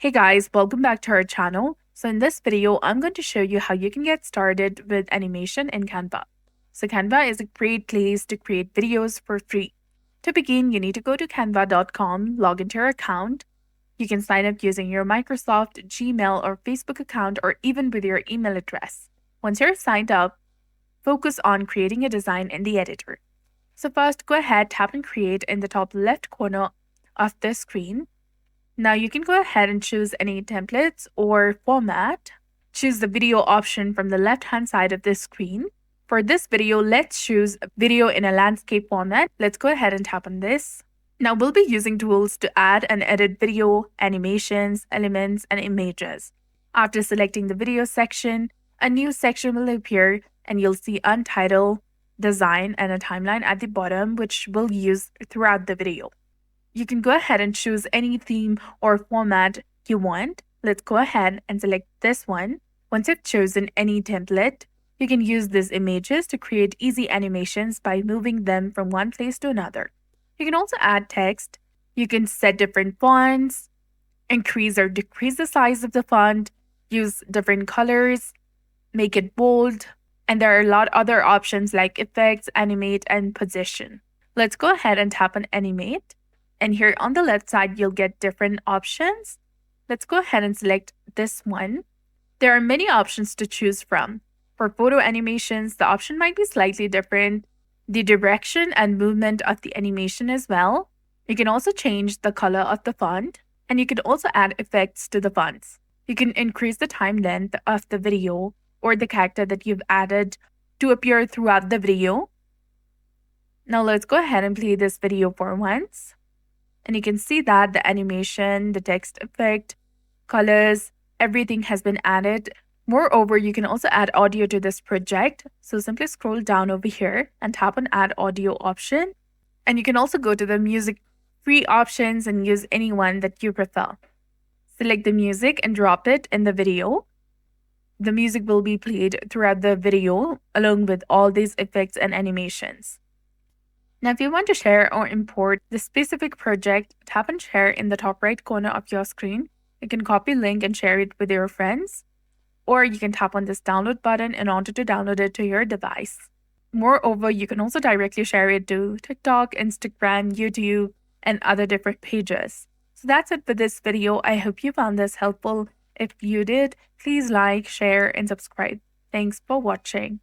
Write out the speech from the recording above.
Hey guys, welcome back to our channel. So in this video, I'm going to show you how you can get started with animation in Canva. So Canva is a great place to create videos for free. To begin, you need to go to canva.com, log into your account. You can sign up using your Microsoft, Gmail, or Facebook account, or even with your email address. Once you're signed up, focus on creating a design in the editor. So first, go ahead, tap and create in the top left corner of the screen. Now you can go ahead and choose any templates or format. Choose the video option from the left-hand side of this screen. For this video, let's choose video in a landscape format. Let's go ahead and tap on this. Now we'll be using tools to add and edit video, animations, elements, and images. After selecting the video section, a new section will appear and you'll see Untitled, Design, and a timeline at the bottom, which we'll use throughout the video. You can go ahead and choose any theme or format you want. Let's go ahead and select this one. Once you've chosen any template, you can use these images to create easy animations by moving them from one place to another. You can also add text. You can set different fonts, increase or decrease the size of the font, use different colors, make it bold, and there are a lot of other options like effects, animate, and position. Let's go ahead and tap on animate. And here on the left side, you'll get different options. Let's go ahead and select this one. There are many options to choose from. For photo animations, the option might be slightly different. The direction and movement of the animation as well. You can also change the color of the font, and you can also add effects to the fonts. You can increase the time length of the video or the character that you've added to appear throughout the video. Now let's go ahead and play this video for once. And you can see that the animation, the text effect, colors, everything has been added. Moreover, you can also add audio to this project. So simply scroll down over here and tap on Add Audio option. And you can also go to the music free options and use any one that you prefer. Select the music and drop it in the video. The music will be played throughout the video along with all these effects and animations. Now, if you want to share or import the specific project, tap and share in the top right corner of your screen. You can copy link and share it with your friends, or you can tap on this download button in order to download it to your device. Moreover, you can also directly share it to TikTok, Instagram, YouTube, and other different pages. So that's it for this video. I hope you found this helpful. If you did, please like, share, and subscribe. Thanks for watching.